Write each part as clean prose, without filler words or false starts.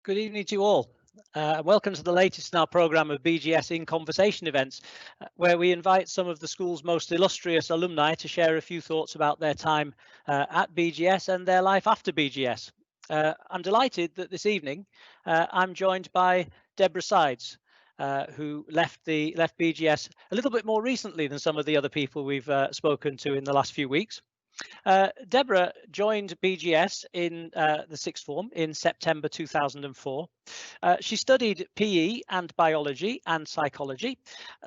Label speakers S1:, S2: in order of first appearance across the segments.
S1: Good evening to you all. Welcome to the latest in our programme of BGS in Conversation events, where we invite some of the school's most illustrious alumni to share a few thoughts about their time at BGS and their life after BGS. I'm delighted that this evening I'm joined by Deborah Sides, who left BGS a little bit more recently than some of the other people we've spoken to in the last few weeks. Deborah joined BGS in the sixth form in September 2004. She studied PE and biology and psychology,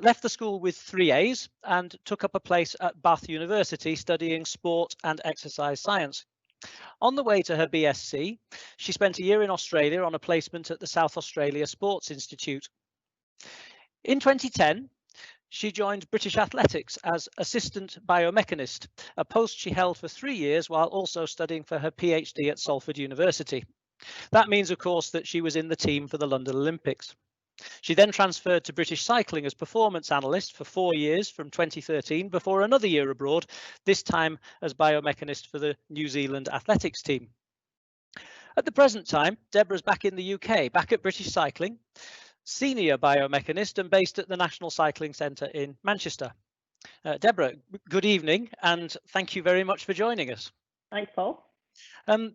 S1: left the school with 3 A's and took up a place at Bath University studying sport and exercise science. On the way to her BSc, she spent a year in Australia on a placement at the South Australia Sports Institute. In 2010, she joined British Athletics as assistant biomechanist, a post she held for 3 years while also studying for her PhD at Salford University. That means, of course, that she was in the team for the London Olympics. She then transferred to British Cycling as performance analyst for 4 years from 2013 before another year abroad, this time as biomechanist for the New Zealand athletics team. At the present time, Deborah's back in the UK, back at British Cycling, senior biomechanist and based at the National Cycling Centre in Manchester. Deborah, good evening and thank you very much for joining us.
S2: Thanks, Paul.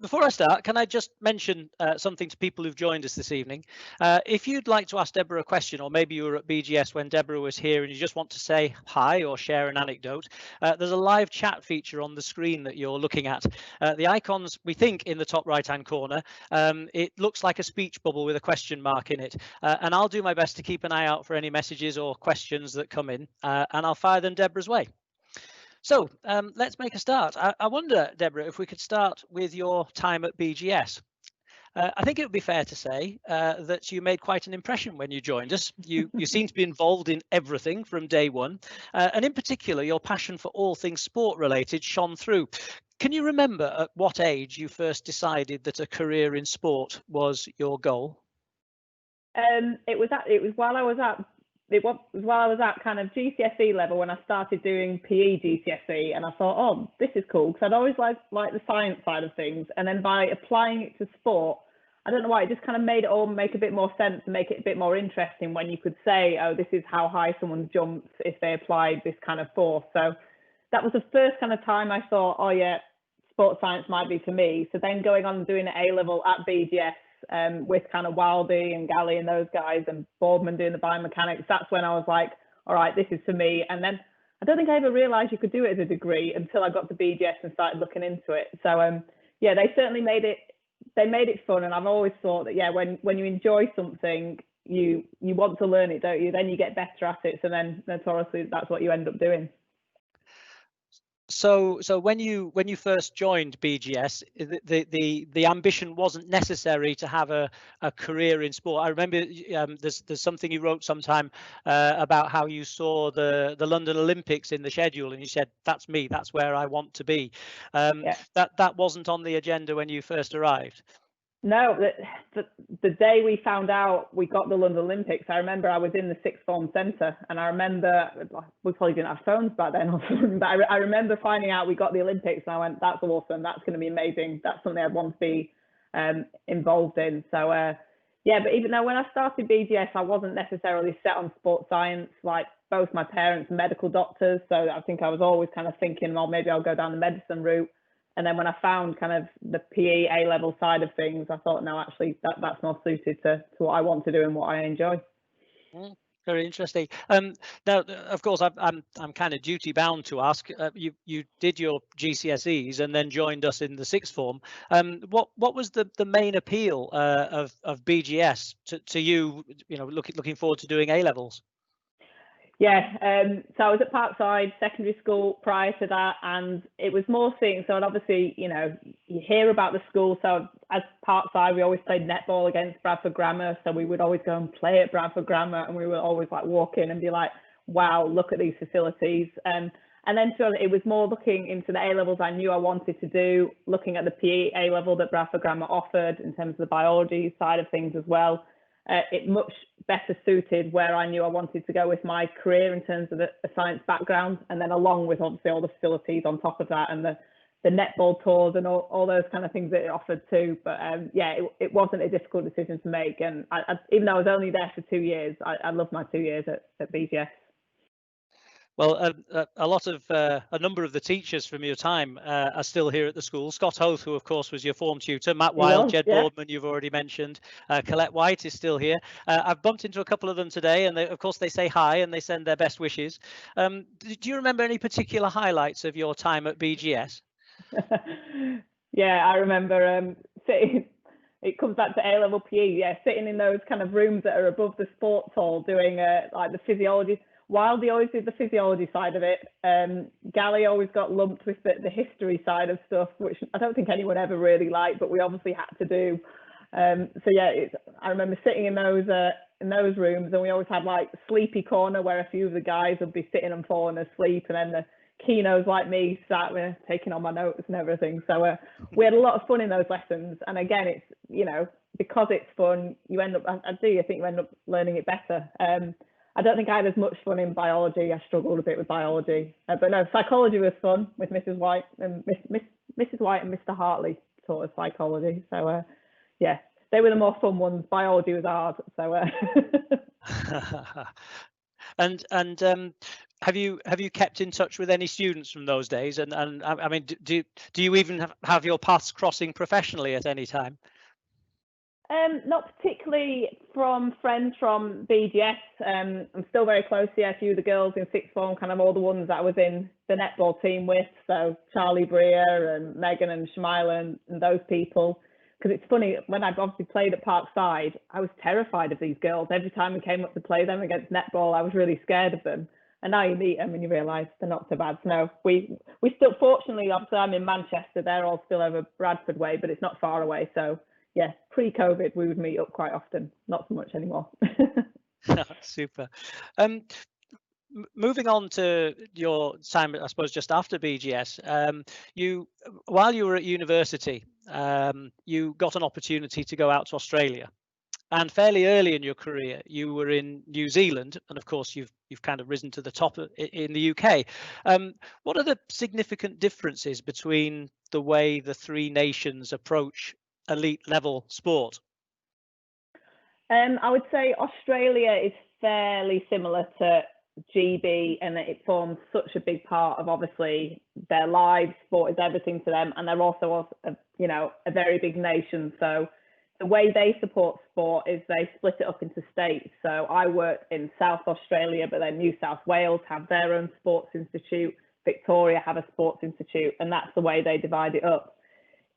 S1: Before I start, can I just mention something to people who've joined us this evening? If you'd like to ask Deborah a question, or maybe you were at BGS when Deborah was here and you just want to say hi or share an anecdote, there's a live chat feature on the screen that you're looking at. The icons, we think, in the top right-hand corner, it looks like a speech bubble with a question mark in it. And I'll do my best to keep an eye out for any messages or questions that come in, and I'll fire them Deborah's way. So let's make a start. I wonder, Deborah, if we could start with your time at BGS. I think it would be fair to say that you made quite an impression when you joined us. You seem to be involved in everything from day one, and in particular, your passion for all things sport related shone through. Can you remember at what age you first decided that a career in sport was your goal?
S2: It was while I was at kind of GCSE level when I started doing PE GCSE, and I thought, oh, this is cool, because I'd always liked the science side of things, and then by applying it to sport, I don't know why, it just kind of made it all make a bit more sense and make it a bit more interesting when you could say, oh, this is how high someone jumps if they applied this kind of force. So that was the first kind of time I thought, oh yeah, sports science might be for me. So then going on and doing an A level at BGS, with kind of Wildy and Galley and those guys and Boardman doing the biomechanics, that's when I was like, all right, this is for me. And then I don't think I ever realized you could do it as a degree until I got to BGS and started looking into it. So yeah, they certainly made it fun. And I've always thought that, yeah, when you enjoy something, you want to learn it, don't you? Then you get better at it. So then notoriously that's what you end up doing.
S1: So when you first joined BGS, the ambition wasn't necessary to have a career in sport. I remember there's something you wrote sometime about how you saw the London Olympics in the schedule, and you said, that's me, that's where I want to be. Yeah. That wasn't on the agenda when you first arrived.
S2: No, the day we found out we got the London Olympics, I remember I was in the sixth form centre, and I remember we probably didn't have phones back then or something, but I remember finding out we got the Olympics, and I went, that's awesome, that's going to be amazing, that's something I'd want to be involved in. So yeah, but even though when I started BGS, I wasn't necessarily set on sports science, like both my parents are medical doctors, so I think I was always kind of thinking, well, maybe I'll go down the medicine route. And then when I found kind of the PE A-level side of things, I thought, no, actually, that's more suited to what I want to do and what I enjoy.
S1: Very interesting. Now, of course, I'm kind of duty bound to ask. You did your GCSEs and then joined us in the sixth form. What was the main appeal of BGS to you? You know, looking forward to doing A-levels.
S2: Yeah, so I was at Parkside Secondary School prior to that, and it was more seeing, so obviously, you know, you hear about the school, so as Parkside, we always played netball against Bradford Grammar, so we would always go and play at Bradford Grammar, and we would always like walk in and be like, wow, look at these facilities. And then so it was more looking into the A-levels I knew I wanted to do, looking at the PE A-level that Bradford Grammar offered in terms of the biology side of things as well. It much better suited where I knew I wanted to go with my career in terms of a science background, and then along with obviously all the facilities on top of that and the netball tours and all those kind of things that it offered too. But yeah, it wasn't a difficult decision to make. And even though I was only there for 2 years, I loved my 2 years at BGS.
S1: Well, a number of the teachers from your time are still here at the school. Scott Hoth, who of course was your form tutor, Matt Wild, Jed Boardman, you've already mentioned, Colette White is still here. I've bumped into a couple of them today, and of course they say hi and they send their best wishes. Do you remember any particular highlights of your time at BGS?
S2: Yeah, I remember sitting. It comes back to A-level PE. Yeah, sitting in those kind of rooms that are above the sports hall, doing like the physiology. Wildy always did the physiology side of it. Gally always got lumped with the history side of stuff, which I don't think anyone ever really liked, but we obviously had to do. So yeah, I remember sitting in those rooms, and we always had like sleepy corner where a few of the guys would be sitting and falling asleep, and then the keynotes like me sat there taking on my notes and everything. So we had a lot of fun in those lessons. And again, it's, you know, because it's fun, you end up, I think you end up learning it better. I don't think I had as much fun in biology. I struggled a bit with biology, but no, psychology was fun with Mrs. White and Mrs. White and Mr. Hartley taught us psychology. So yeah, they were the more fun ones. Biology was hard. So
S1: and have you kept in touch with any students from those days? And I mean, do you even have your paths crossing professionally at any time?
S2: Not particularly from friends from BGS. I'm still very close to a few of the girls in sixth form, kind of all the ones that I was in the netball team with. So Charlie Breer and Megan and Shamila and those people. Because it's funny, when I've obviously played at Parkside, I was terrified of these girls. Every time we came up to play them against netball, I was really scared of them. And now you meet them and you realise they're not so bad. So no, we still, fortunately, obviously I'm in Manchester. They're all still over Bradford way, but it's not far away. So yeah, pre-COVID, we would meet up quite often. Not so much anymore.
S1: Super. Moving on to your time, I suppose, just after BGS, while you were at university, you got an opportunity to go out to Australia. And fairly early in your career, you were in New Zealand, and of course, you've kind of risen to the top in the UK. What are the significant differences between the way the three nations approach elite level sport?
S2: I would say Australia is fairly similar to GB, and it forms such a big part of obviously their lives. Sport is everything to them, and they're also a very big nation. So the way they support sport is they split it up into states. So I work in South Australia, but then New South Wales have their own sports institute. Victoria have a sports institute, and that's the way they divide it up.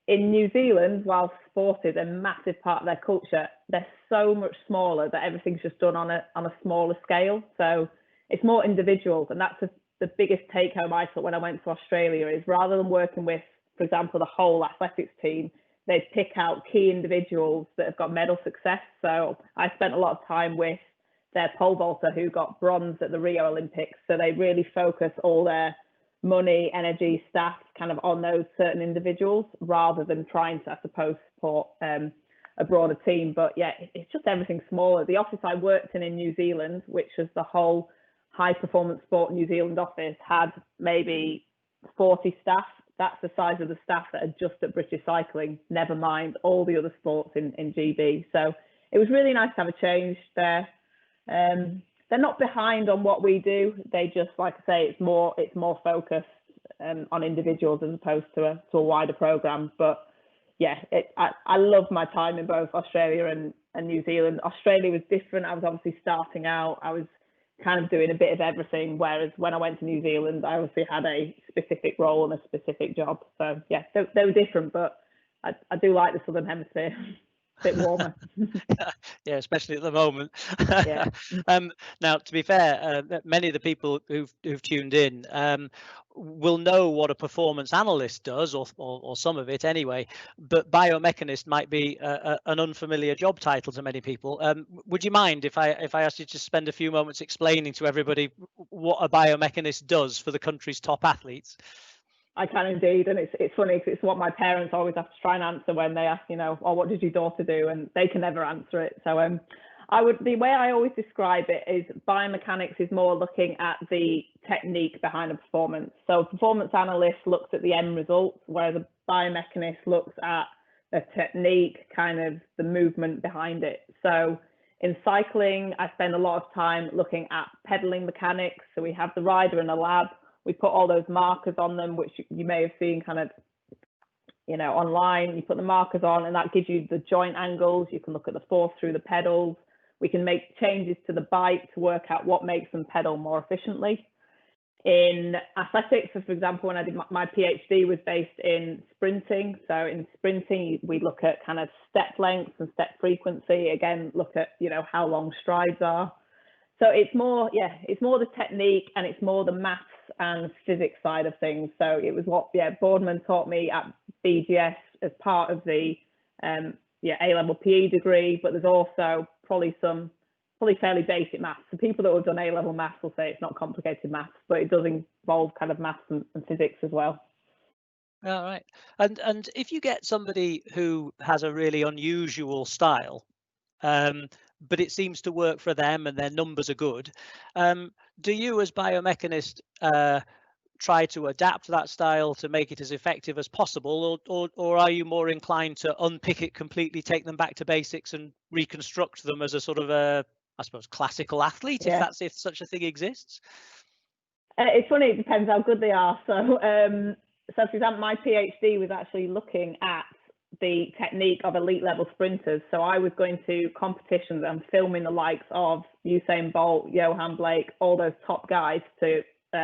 S2: In New Zealand, while sport is a massive part of their culture, they're so much smaller that everything's just done on a smaller scale. So it's more individuals, and that's the biggest take home I took when I went to Australia is rather than working with, for example, the whole athletics team, they pick out key individuals that have got medal success. So I spent a lot of time with their pole vaulter who got bronze at the Rio Olympics. So they really focus all their money, energy, staff kind of on those certain individuals rather than trying to, I suppose, support a broader team. But yeah, it's just everything smaller. The office I worked in New Zealand, which was the whole high performance sport New Zealand office, had maybe 40 staff. That's the size of the staff that are just at British Cycling, never mind all the other sports in GB. So it was really nice to have a change there. They're not behind on what we do. They just, like I say, it's more focused on individuals as opposed to a wider program. But yeah, I love my time in both Australia and New Zealand. Australia was different. I was obviously starting out. I was kind of doing a bit of everything, whereas when I went to New Zealand, I obviously had a specific role and a specific job. So yeah, they were different, but I do like the Southern Hemisphere. A bit warmer.
S1: Yeah, especially at the moment.
S2: Yeah.
S1: Now, to be fair, many of the people who've tuned in will know what a performance analyst does, or some of it anyway. But biomechanist might be an unfamiliar job title to many people. Would you mind if I asked you to spend a few moments explaining to everybody what a biomechanist does for the country's top athletes?
S2: I can indeed, and it's funny because it's what my parents always have to try and answer when they ask, oh, what did your daughter do? And they can never answer it. So The way I always describe it is biomechanics is more looking at the technique behind a performance. So a performance analyst looks at the end result, whereas a biomechanist looks at the technique, kind of the movement behind it. So in cycling, I spend a lot of time looking at pedaling mechanics. So we have the rider in a lab. We put all those markers on them, which you may have seen kind of, you know, online. You put the markers on and that gives you the joint angles. You can look at the force through the pedals. We can make changes to the bike to work out what makes them pedal more efficiently. In athletics, so for example, when I did my PhD was based in sprinting. So in sprinting, we look at kind of step length and step frequency. Again, look at, you know, how long strides are. So it's more, yeah, it's more the technique and it's more the maths and physics side of things. So it was what, yeah, Boardman taught me at BGS as part of the A-level PE degree, but there's also probably fairly basic maths. So people that have done A-level maths will say it's not complicated maths, but it does involve kind of maths and physics as well.
S1: All right. And if you get somebody who has a really unusual style, but it seems to work for them and their numbers are good, do you as biomechanist try to adapt that style to make it as effective as possible, or are you more inclined to unpick it completely, take them back to basics and reconstruct them as a sort of a, I suppose, classical athlete,
S2: Yeah.
S1: if such a thing exists?
S2: It's funny, it depends how good they are. So for example, my PhD was actually looking at the technique of elite level sprinters. So I was going to competitions and filming the likes of Usain Bolt, Johan Blake, all those top guys to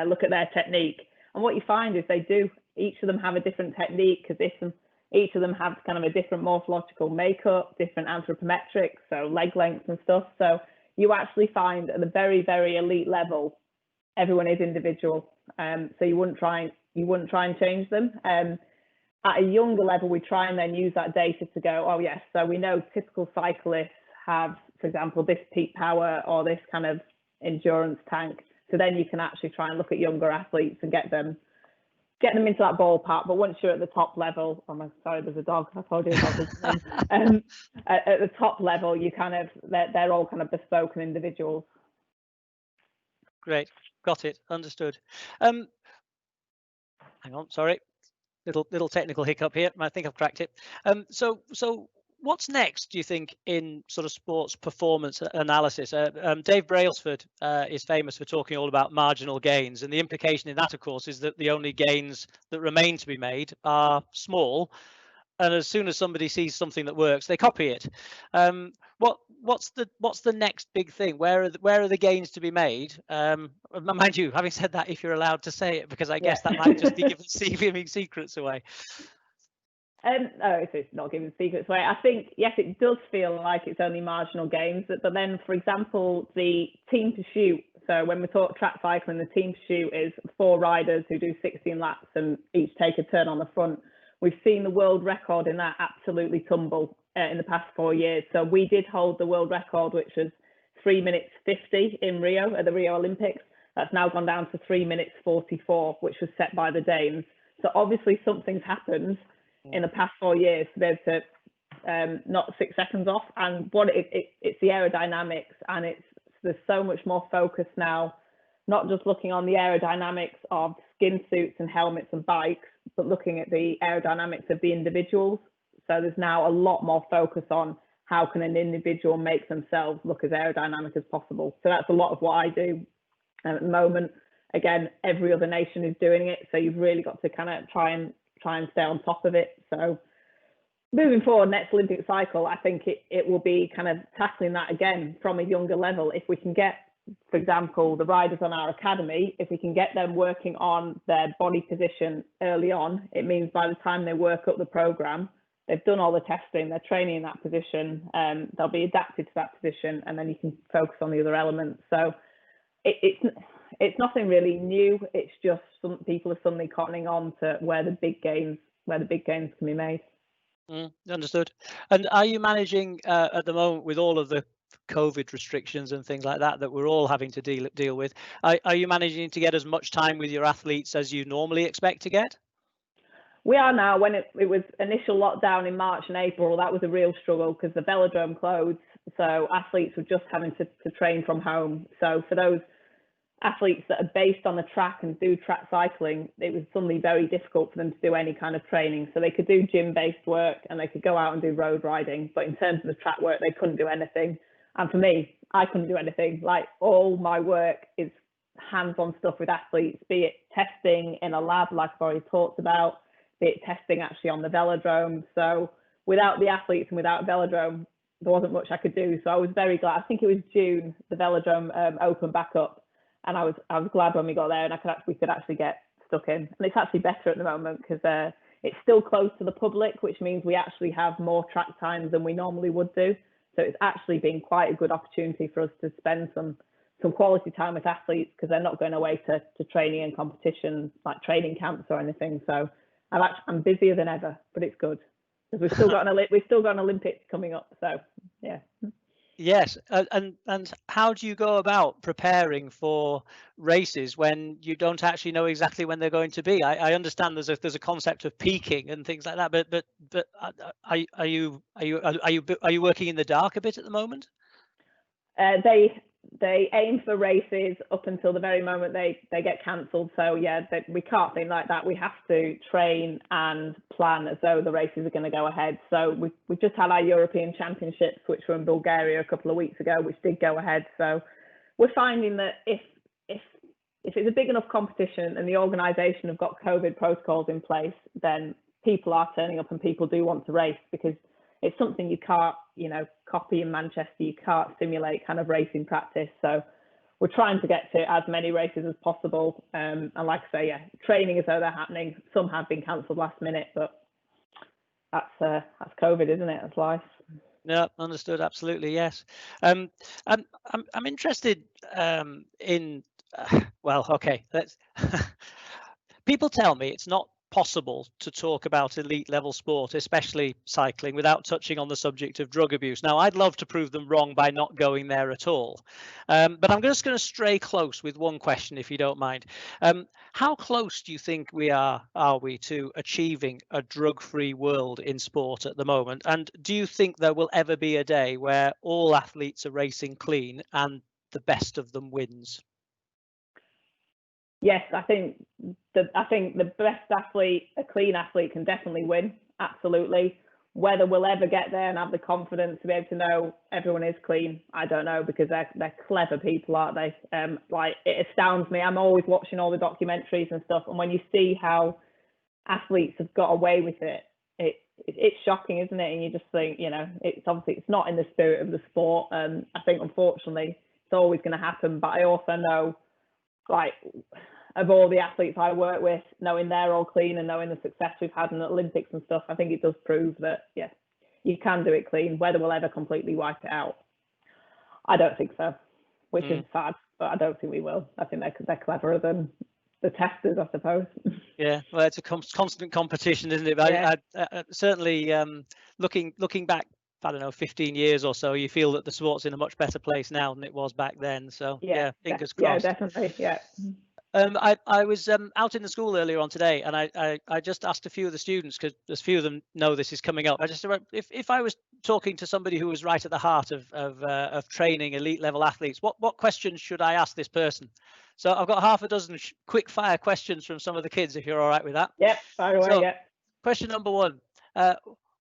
S2: look at their technique. And what you find is each of them have a different technique, because each of them have kind of a different morphological makeup, different anthropometrics, so leg lengths and stuff. So you actually find at the very, very elite level, everyone is individual. So you wouldn't try and change them. At a younger level, we try and then use that data to go, oh yes, so we know typical cyclists have, for example, this peak power or this kind of endurance tank. So then you can actually try and look at younger athletes and get them into that ballpark. But once you're at the top level, oh, sorry, there's a dog. I told you about this. At the top level, you kind of they're all kind of bespoke and individuals.
S1: Great, got it, understood. Hang on, sorry, little technical hiccup here. I think I've cracked it. So what's next, do you think, in sort of sports performance analysis? Dave Brailsford is famous for talking all about marginal gains, and the implication in that, of course, is that the only gains that remain to be made are small, and as soon as somebody sees something that works, they copy it. What's the next big thing? Where are the gains to be made? Mind you, having said that, if you're allowed to say it, because I guess that might just be giving secrets away.
S2: No, it's not giving secrets away. I think, yes, it does feel like it's only marginal gains, but then, for example, the team pursuit. So when we talk track cycling, the team pursuit is 4 riders who do 16 laps and each take a turn on the front. We've seen the world record in that absolutely tumble in the past 4 years. So we did hold the world record, which was 3 minutes 50 in Rio at the Rio Olympics. That's now gone down to 3 minutes 44, which was set by the Danes. So obviously something's happened in the past 4 years to be able to knock 6 seconds off. And what it's the aerodynamics, and there's so much more focus now, not just looking on the aerodynamics of skin suits and helmets and bikes, but looking at the aerodynamics of the individuals. So there's now a lot more focus on how can an individual make themselves look as aerodynamic as possible. So that's a lot of what I do at the moment. Again, every other nation is doing it, so you've really got to kind of try and stay on top of it. So moving forward, next Olympic cycle, I think it will be kind of tackling that again from a younger level. If we can get, for example, the riders on our academy, if we can get them working on their body position early on, it means by the time they work up the program, they've done all the testing, they're training in that position, they'll be adapted to that position, and then you can focus on the other elements. So it's nothing really new. It's just some people are suddenly cottoning on to where the big gains can be made.
S1: Understood. And are you managing at the moment, with all of the COVID restrictions and things like that we're all having to deal with, are you managing to get as much time with your athletes as you normally expect to get?
S2: We are now. When it was initial lockdown in March and April, that was a real struggle because the velodrome closed. So athletes were just having to train from home. So for those athletes that are based on the track and do track cycling, it was suddenly very difficult for them to do any kind of training. So they could do gym-based work and they could go out and do road riding, but in terms of the track work, they couldn't do anything. And for me, I couldn't do anything. Like, all my work is hands-on stuff with athletes, be it testing in a lab, like I've already talked about, be it testing actually on the velodrome. So without the athletes and without velodrome, there wasn't much I could do. So I was very glad. I think it was June, the velodrome opened back up, and I was glad when we got there and we could actually get stuck in. And it's actually better at the moment because it's still closed to the public, which means we actually have more track times than we normally would do. So it's actually been quite a good opportunity for us to spend some quality time with athletes, because they're not going away to training and competition, like training camps or anything. So I'm busier than ever, but it's good because we've still got an Olympics coming up. So yeah.
S1: Yes, and how do you go about preparing for races when you don't actually know exactly when they're going to be? I understand there's a concept of peaking and things like that, but are you working in the dark a bit at the moment?
S2: They aim for races up until the very moment they get cancelled. So yeah, we can't think like that. We have to train and plan as though the races are going to go ahead. So we just had our European Championships, which were in Bulgaria a couple of weeks ago, which did go ahead. So we're finding that if it's a big enough competition and the organisation have got COVID protocols in place, then people are turning up and people do want to race, because it's something you can't, copy in Manchester. You can't simulate kind of racing practice. So we're trying to get to as many races as possible. And like I say, yeah, training as though they're happening. Some have been cancelled last minute, but that's COVID, isn't it? That's life.
S1: No, understood. Absolutely, yes. I'm interested in. Well, okay. Let's. People tell me it's not possible to talk about elite level sport, especially cycling, without touching on the subject of drug abuse. Now, I'd love to prove them wrong by not going there at all, but I'm just going to stray close with one question, if you don't mind. How close do you think we are we to achieving a drug-free world in sport at the moment? And do you think there will ever be a day where all athletes are racing clean and the best of them wins?
S2: Yes, I think the best athlete, a clean athlete, can definitely win. Absolutely. Whether we'll ever get there and have the confidence to be able to know everyone is clean, I don't know, because they're clever people, aren't they? Like, it astounds me. I'm always watching all the documentaries and stuff, and when you see how athletes have got away with it, it's shocking, isn't it? And you just think, it's not in the spirit of the sport. I think, unfortunately, it's always going to happen. But I also know, like, of all the athletes I work with, knowing they're all clean and knowing the success we've had in the Olympics and stuff, I think it does prove that, yeah, you can do it clean. Whether we'll ever completely wipe it out, I don't think so, which is sad, but I don't think we will. I think they're cleverer than the testers, I suppose.
S1: Yeah, well, it's a constant competition, isn't it? But
S2: yeah.
S1: I certainly, looking back, I don't know, 15 years or so, you feel that the sport's in a much better place now than it was back then. So yeah, fingers crossed.
S2: Yeah, definitely. Yeah.
S1: I was out in the school earlier on today, and I just asked a few of the students, because a few of them know this is coming up. I just said, if I was talking to somebody who was right at the heart of training elite level athletes, what questions should I ask this person? So I've got half a dozen quick fire questions from some of the kids, if you're all right with that.
S2: Yep, fire away.
S1: So,
S2: yeah.
S1: Question number one.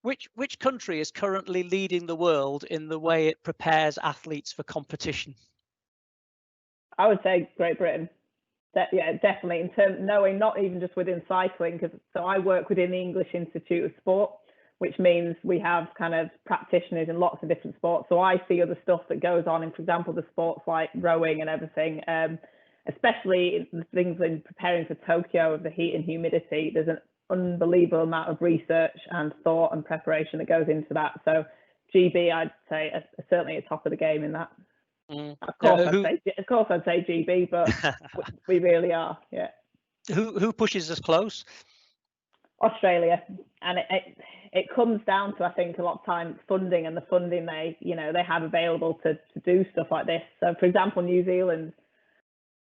S1: Which country is currently leading the world in the way it prepares athletes for competition?
S2: I would say Great Britain. Yeah, definitely. In terms knowing, not even just within cycling, so I work within the English Institute of Sport, which means we have kind of practitioners in lots of different sports. So I see other stuff that goes on in, for example, the sports like rowing and everything, especially the things in preparing for Tokyo of the heat and humidity. There's an unbelievable amount of research and thought and preparation that goes into that. So GB, I'd say, are certainly at the top of the game in that. Of course, I'd say GB, but we really are. Yeah.
S1: Who pushes us close?
S2: Australia, and it comes down to, I think, a lot of times funding, and the funding they have available to do stuff like this. So, for example, New Zealand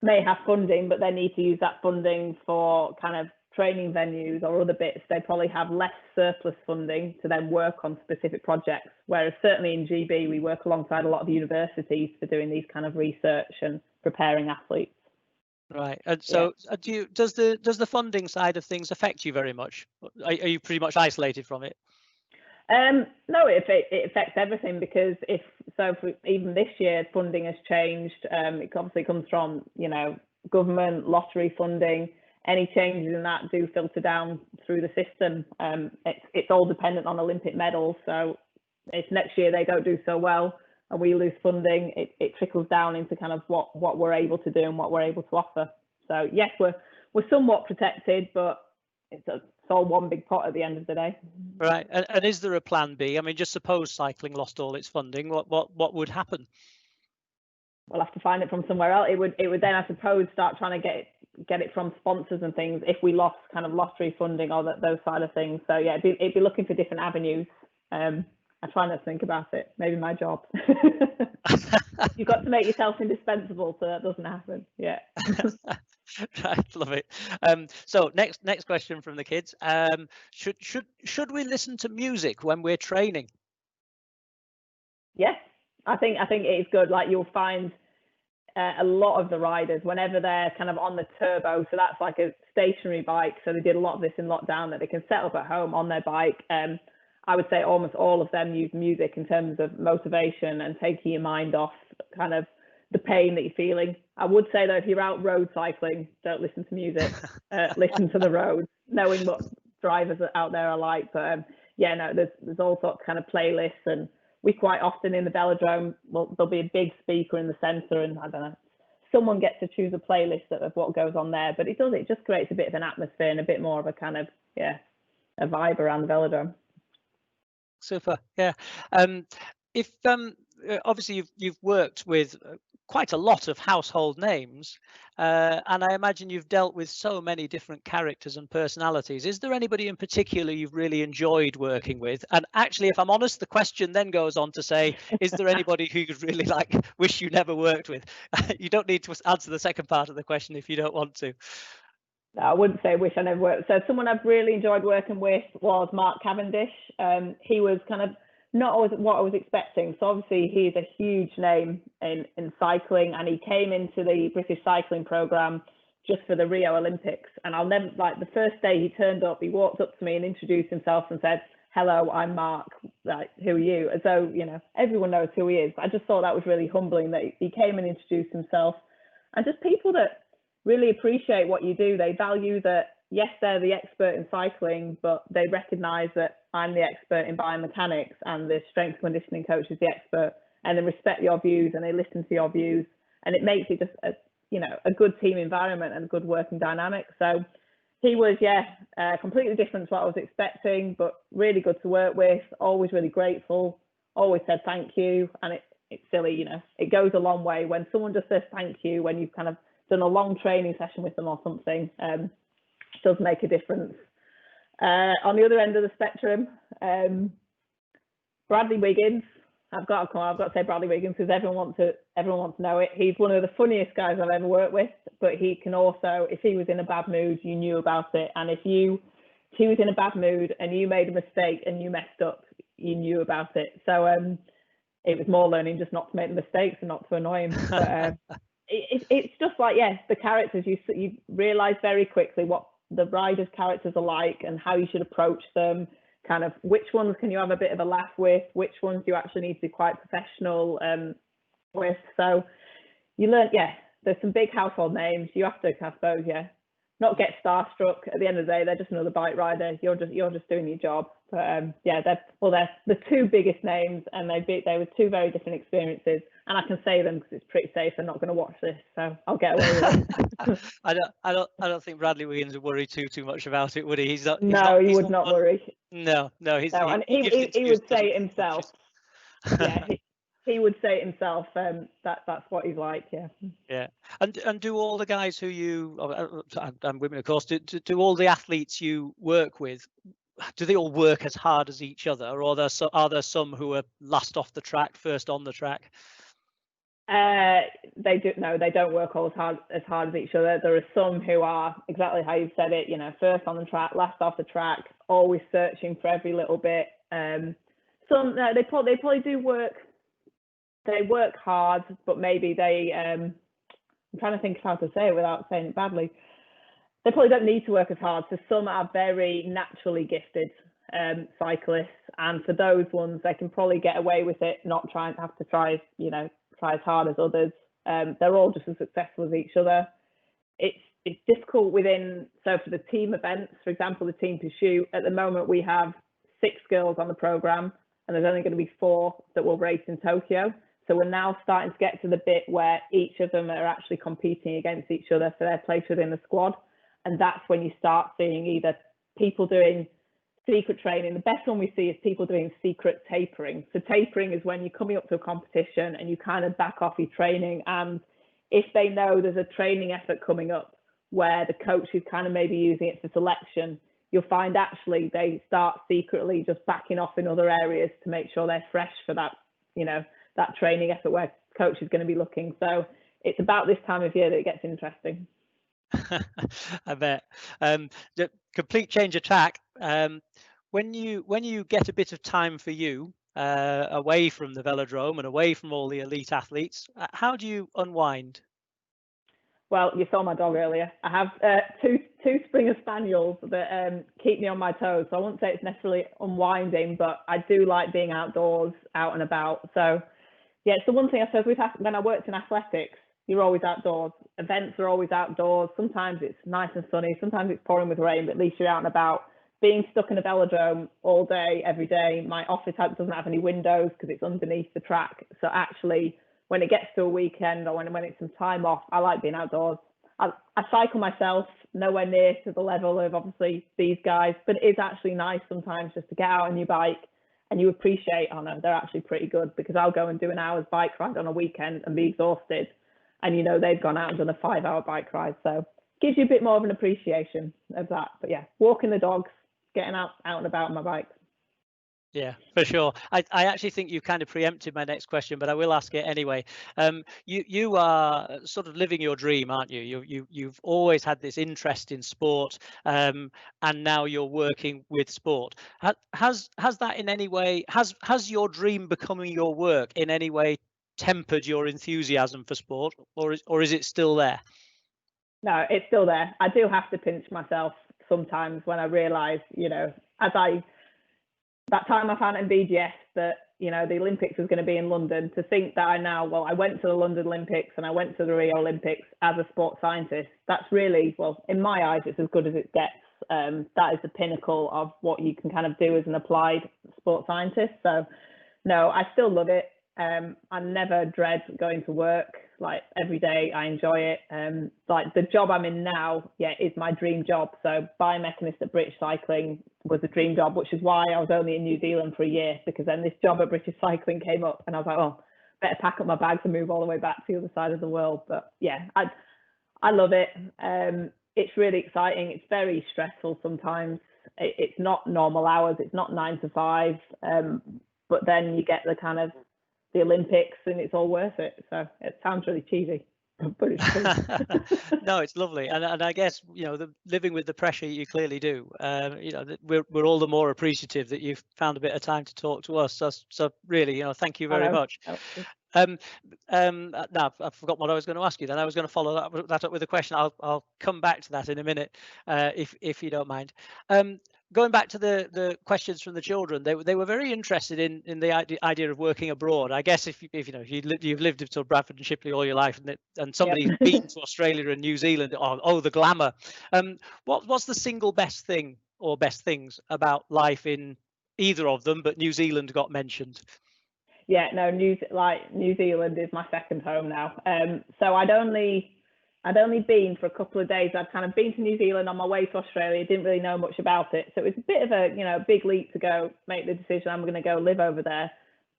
S2: may have funding, but they need to use that funding for kind of training venues or other bits, they probably have less surplus funding to then work on specific projects. Whereas certainly in GB, we work alongside a lot of universities for doing these kind of research and preparing athletes.
S1: Right. And so does the funding side of things affect you very much? Are you pretty much isolated from it?
S2: No, it affects everything, because even this year funding has changed. It obviously comes from, government, lottery funding. Any changes in that do filter down through the system. It's all dependent on Olympic medals. So if next year they don't do so well and we lose funding, it trickles down into kind of what we're able to do and what we're able to offer. So yes, we're somewhat protected, but it's all one big pot at the end of the day.
S1: Right. And is there a plan B? I mean, just suppose cycling lost all its funding, what would happen?
S2: We'll have to find it from somewhere else. It would then, I suppose, start trying to get it from sponsors and things if we lost kind of lottery funding or those side of things. So yeah, it'd be looking for different avenues. I try not to think about it. Maybe my job. You've got to make yourself indispensable so that doesn't happen. Yeah.
S1: Right, love it. So next question from the kids. Should we listen to music when we're training?
S2: Yes, I think it is good. Like, you'll find a lot of the riders, whenever they're kind of on the turbo, so that's like a stationary bike. So they did a lot of this in lockdown, that they can set up at home on their bike. I would say almost all of them use music in terms of motivation and taking your mind off kind of the pain that you're feeling. I would say though, if you're out road cycling, don't listen to music. Listen to the road, knowing what drivers out there are like. But yeah, no, there's all sorts of kind of playlists, and we quite often in the velodrome, there'll be a big speaker in the centre, and I don't know, someone gets to choose a playlist of what goes on there. But it just creates a bit of an atmosphere and a bit more of a kind of a vibe around the velodrome.
S1: Super. Yeah. If obviously you've worked with quite a lot of household names, and I imagine you've dealt with so many different characters and personalities. Is there anybody in particular you've really enjoyed working with? And actually, if I'm honest, the question then goes on to say, is there anybody who you'd really wish you never worked with? You don't need to answer the second part of the question if you don't want to.
S2: No, I wouldn't say wish I never worked. So someone I've really enjoyed working with was Mark Cavendish. He was kind of not always what I was expecting. So obviously he's a huge name in cycling, and he came into the British cycling program just for the Rio Olympics. And I'll never, the first day he turned up, he walked up to me and introduced himself and said, "Hello, I'm Mark. Who are you?" And so, everyone knows who he is. I just thought that was really humbling that he came and introduced himself. And just people that really appreciate what you do. They value that, yes, they're the expert in cycling, but they recognize that I'm the expert in biomechanics and the strength and conditioning coach is the expert, and they respect your views and they listen to your views, and it makes it just a good team environment and a good working dynamic. So he was completely different to what I was expecting, but really good to work with, always really grateful, always said thank you. And it's silly, it goes a long way when someone just says thank you when you've kind of done a long training session with them or something. Does make a difference. On the other end of the spectrum, Bradley Wiggins. I've got to say Bradley Wiggins, because everyone wants to know it. He's one of the funniest guys I've ever worked with, but he can also, if he was in a bad mood, you knew about it. And if he was in a bad mood and you made a mistake and you messed up, you knew about it. So it was more learning just not to make the mistakes and not to annoy him. But it's just the characters, you realise very quickly what the riders' characters are like and how you should approach them, kind of which ones can you have a bit of a laugh with, which ones you actually need to be quite professional with. So you learn, there's some big household names. You have to, I suppose, not get starstruck. At the end of the day, they're just another bike rider. You're just doing your job. But they're the two biggest names, and they were two very different experiences. And I can say them because it's pretty safe. They're not going to watch this, so I'll get away with it.
S1: I don't think Bradley Wiggins would worry too much about it, would he? He
S2: would not worry.
S1: No.
S2: He would say it himself. He would say it himself. That's what he's like.
S1: Yeah. And do all the guys who you and women, of course, do all the athletes you work with, do they all work as hard as each other, or are there some who are last off the track, first on the track?
S2: They don't work all as hard as each other. There are some who are exactly how you've said it, first on the track, last off the track, always searching for every little bit. Some they probably do work. They work hard, but maybe I'm trying to think of how to say it without saying it badly. They probably don't need to work as hard. So some are very naturally gifted cyclists, and for those ones, they can probably get away with it, not trying to have to try as hard as others. They're all just as successful as each other. It's difficult so for the team events, for example, the team pursuit, at the moment we have 6 girls on the program, and there's only going to be 4 that will race in Tokyo. So we're now starting to get to the bit where each of them are actually competing against each other for their place within the squad. And that's when you start seeing either people doing secret training. The best one we see is people doing secret tapering. So tapering is when you're coming up to a competition and you kind of back off your training. And if they know there's a training effort coming up where the coach is kind of maybe using it for selection, you'll find actually they start secretly just backing off in other areas to make sure they're fresh for that, that training effort where coach is going to be looking. So it's about this time of year that it gets interesting.
S1: I bet. The complete change of track. When you get a bit of time for you away from the velodrome and away from all the elite athletes, how do you unwind?
S2: Well, you saw my dog earlier. I have two Springer Spaniels that keep me on my toes. So I wouldn't say it's necessarily unwinding, but I do like being outdoors, out and about. So yeah, it's the one thing I suppose when I worked in athletics, you're always outdoors. Events are always outdoors. Sometimes it's nice and sunny. Sometimes it's pouring with rain, but at least you're out and about. Being stuck in a velodrome all day, every day. My office doesn't have any windows because it's underneath the track. So actually, when it gets to a weekend or when it's some time off, I like being outdoors. I cycle myself, nowhere near to the level of obviously these guys, but it is actually nice sometimes just to get out on your bike and you appreciate, oh no, they're actually pretty good, because I'll go and do an hour's bike ride on a weekend and be exhausted. And they've gone out and done a 5-hour bike ride. So it gives you a bit more of an appreciation of that. But yeah, walking the dogs, getting out and about on my bike.
S1: Yeah, for sure. I actually think you kind of preempted my next question, but I will ask it anyway. You are sort of living your dream, aren't you? You've always had this interest in sport, and now you're working with sport. Has that in any way, has your dream becoming your work in any way tempered your enthusiasm for sport, or is it still there?
S2: No, it's still there. I do have to pinch myself sometimes when I realise, that time I found in BGS that, the Olympics was going to be in London, to think that I went to the London Olympics and I went to the Rio Olympics as a sports scientist. That's really, in my eyes, it's as good as it gets. That is the pinnacle of what you can kind of do as an applied sports scientist. So no, I still love it. I never dread going to work. Like every day I enjoy it. Like the job I'm in now, is my dream job. So biomechanist at British Cycling was a dream job, which is why I was only in New Zealand for a year, because then this job at British Cycling came up and I was like, oh, better pack up my bags and move all the way back to the other side of the world. But yeah, I love it. It's really exciting. It's very stressful sometimes. It's not normal hours. It's not 9 to 5. But then you get the kind of the Olympics and it's all worth it. So it sounds really cheesy, but it's true.
S1: No, it's lovely. And I guess, living with the pressure you clearly do, we're all the more appreciative that you've found a bit of time to talk to us. So really, thank you very much. Now I've forgotten what I was going to ask you. Then I was going to follow that up with a question. I'll come back to that in a minute, if you don't mind. Going back to the questions from the children, they were very interested in the idea of working abroad. I guess if you've lived in Bradford and Shipley all your life, and somebody's been to Australia and New Zealand, the glamour. What's the single best thing or best things about life in either of them? But New Zealand got mentioned.
S2: Yeah, no, New Zealand is my second home now. So I'd only been for a couple of days. I'd kind of been to New Zealand on my way to Australia, didn't really know much about it. So it was a bit of a, big leap to go make the decision, I'm going to go live over there.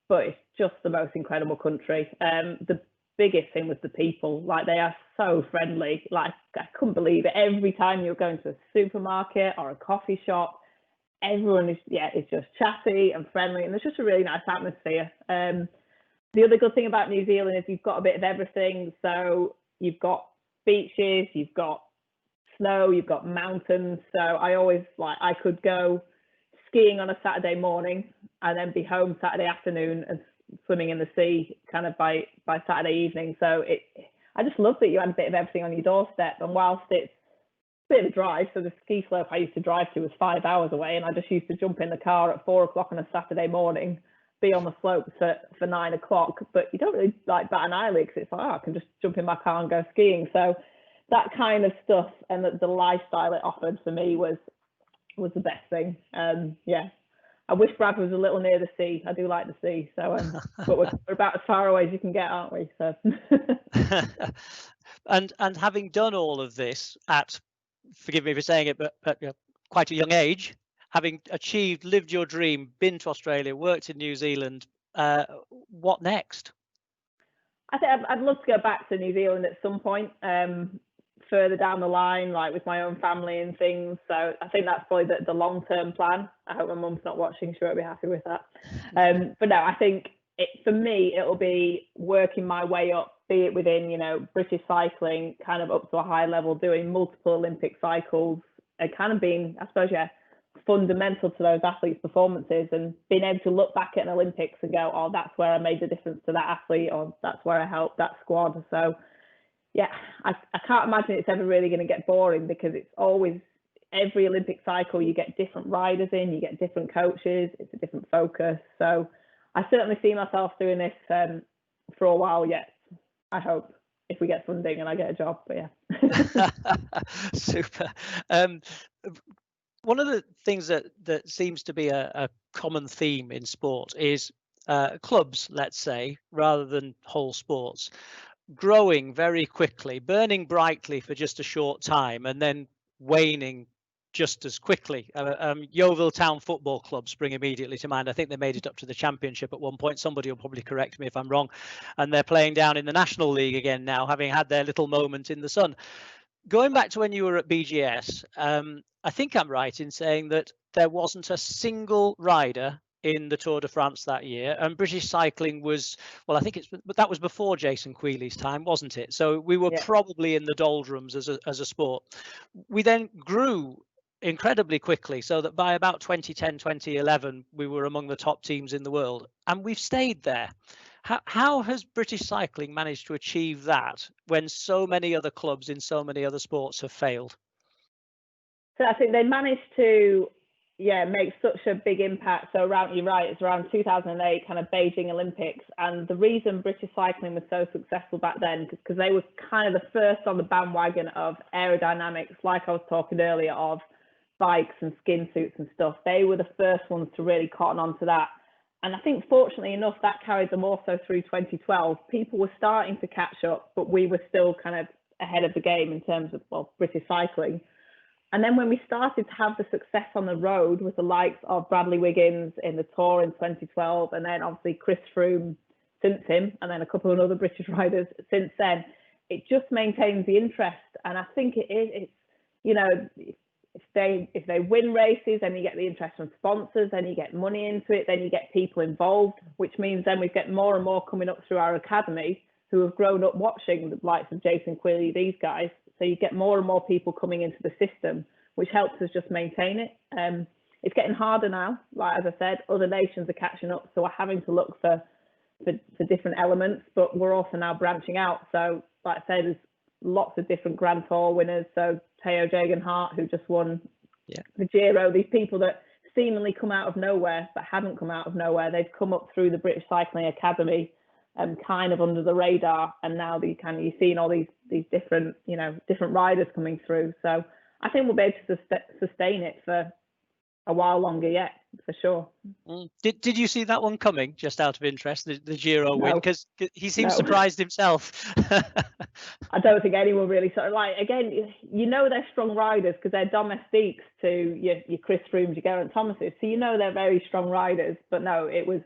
S2: But it's just the most incredible country. The biggest thing was the people. Like, they are so friendly. Like, I couldn't believe it. Every time you're going to a supermarket or a coffee shop, everyone is just chatty and friendly, and there's just a really nice atmosphere. the other good thing about New Zealand is you've got a bit of everything. So you've got beaches, you've got snow, you've got mountains. So I could go skiing on a Saturday morning and then be home Saturday afternoon and swimming in the sea kind of by Saturday evening. So I just love that you had a bit of everything on your doorstep. And whilst it's a bit of a drive, so the ski slope I used to drive to was 5 hours away, and I just used to jump in the car at 4 o'clock on a Saturday morning, be on the slopes for 9 o'clock, but you don't really like bat an eyelid because it's like, I can just jump in my car and go skiing. So that kind of stuff and the lifestyle it offered for me was the best thing. Yeah, I wish Brad was a little near the sea. I do like the sea, so but we're about as far away as you can get, aren't we? So
S1: and having done all of this at, forgive me for saying it, but quite a young age, having lived your dream, been to Australia, worked in New Zealand, what next?
S2: I think I'd love to go back to New Zealand at some point, further down the line, like with my own family and things. So I think that's probably the long-term plan. I hope my mum's not watching, she won't be happy with that. But no, I think for me, it'll be working my way up, be it within, British cycling, kind of up to a high level, doing multiple Olympic cycles, and kind of being, I suppose, fundamental to those athletes' performances, and being able to look back at an Olympics and go, oh, that's where I made the difference to that athlete, or that's where I helped that squad. So yeah, I can't imagine it's ever really going to get boring, because it's always, every Olympic cycle, you get different riders in, you get different coaches, it's a different focus. So I certainly see myself doing this for a while yet, I hope, if we get funding and I get a job, but yeah.
S1: Super. One of the things that seems to be a common theme in sport is clubs, let's say, rather than whole sports, growing very quickly, burning brightly for just a short time, and then waning just as quickly. Yeovil Town Football Club spring immediately to mind. I think they made it up to the championship at one point. Somebody will probably correct me if I'm wrong. And they're playing down in the National League again now, having had their little moment in the sun. Going back to when you were at BGS, I think I'm right in saying that there wasn't a single rider in the Tour de France that year, and British cycling was, well, I think that was before Jason Quealy's time, wasn't it? So we were probably in the doldrums as a sport. We then grew incredibly quickly, so that by about 2010, 2011, we were among the top teams in the world, and we've stayed there. How has British cycling managed to achieve that when so many other clubs in so many other sports have failed?
S2: So I think they managed to make such a big impact. So you're right, it's around 2008, kind of Beijing Olympics. And the reason British cycling was so successful back then, because they were kind of the first on the bandwagon of aerodynamics, like I was talking earlier, of bikes and skin suits and stuff. They were the first ones to really cotton onto that. And I think, fortunately enough, that carried them also through 2012. People were starting to catch up, but we were still kind of ahead of the game in terms of, British cycling. And then when we started to have the success on the road with the likes of Bradley Wiggins in the Tour in 2012, and then obviously Chris Froome since him, and then a couple of other British riders since then, it just maintains the interest. And I think it's if they win races, then you get the interest from sponsors, then you get money into it, then you get people involved, which means then we get more and more coming up through our academy who have grown up watching the likes of Jason Quealy, these guys. So you get more and more people coming into the system, which helps us just maintain it. It's getting harder now. Like, as I said, other nations are catching up, so we're having to look for different elements, but we're also now branching out. So like I say, there's lots of different Grand Tour winners. So Teo Gegenhardt, who just won the Giro, these people that seemingly come out of nowhere, but haven't come out of nowhere. They've come up through the British Cycling Academy and kind of under the radar, and now you're seeing all these different different riders coming through. So I think we'll be able to sustain it for a while longer yet, for sure.
S1: Did you see that one coming, just out of interest, the Giro win? Because he seems surprised himself.
S2: I don't think anyone really again, they're strong riders because they're domestiques to your Chris Froomes, your Geraint Thomases, so they're very strong riders. But no, it was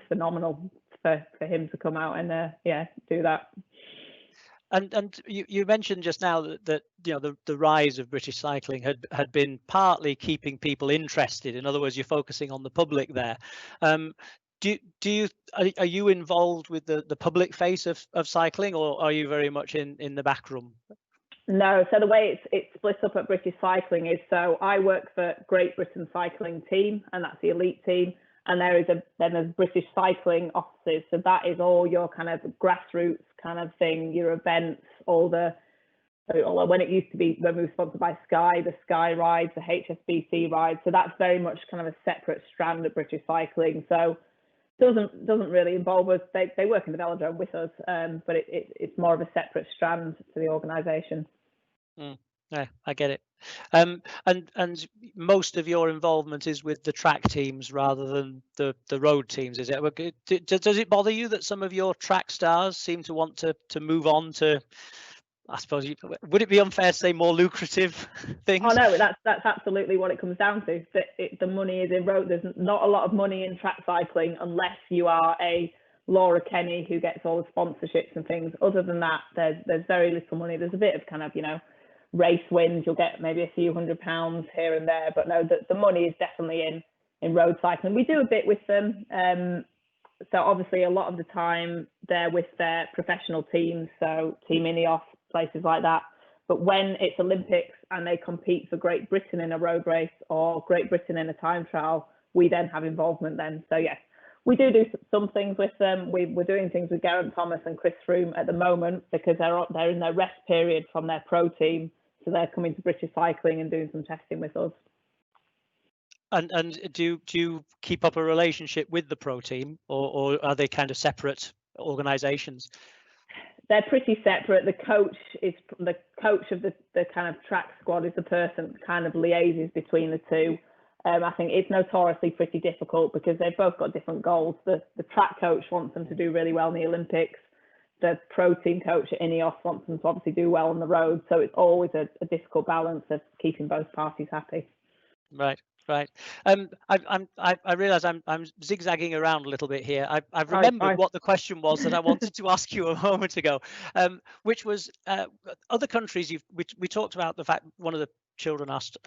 S2: phenomenal for him to come out and do that.
S1: And you mentioned just now that the rise of British cycling had been partly keeping people interested. In other words, you're focusing on the public there. Are you involved with the public face of cycling, or are you very much in the back room?
S2: No, so the way it's split up at British Cycling is, so I work for Great Britain Cycling Team, and that's the elite team, and then there's British Cycling offices, so that is all your kind of grassroots kind of thing, your events, although when it used to be, when we were sponsored by Sky, the Sky rides, the HSBC rides, so that's very much kind of a separate strand of British Cycling. So doesn't really involve us. They work in the velodrome with us, but it's more of a separate strand to the organisation.
S1: Yeah, I get it. And most of your involvement is with the track teams rather than the road teams, is it? Does it bother you that some of your track stars seem to want to move on to, I suppose, would it be unfair to say more lucrative things?
S2: Oh no, that's absolutely what it comes down to. The money is in road. There's not a lot of money in track cycling unless you are a Laura Kenny who gets all the sponsorships and things. Other than that, there's very little money. There's a bit of kind of, race wins. You'll get maybe a few £100 here and there, but no, the money is definitely in road cycling. We do a bit with them. So obviously a lot of the time they're with their professional teams, so Team Ineos, places like that. But when it's Olympics and they compete for Great Britain in a road race or Great Britain in a time trial, we then have involvement then. So yes, we do some things with them. We're doing things with Geraint Thomas and Chris Froome at the moment because they're in their rest period from their pro team. So they're coming to British Cycling and doing some testing with us.
S1: And do you keep up a relationship with the pro team, or are they kind of separate organisations?
S2: They're pretty separate. The coach of the kind of track squad is the person that kind of liaises between the two. I think it's notoriously pretty difficult because they've both got different goals. The track coach wants them to do really well in the Olympics. The pro team coach at Ineos wants them to obviously do well on the road. So it's always a difficult balance of keeping both parties happy.
S1: Right. I realise I'm zigzagging around a little bit here. I've remembered what the question was that I wanted to ask you a moment ago, which was other countries. We talked about the fact one of the children asked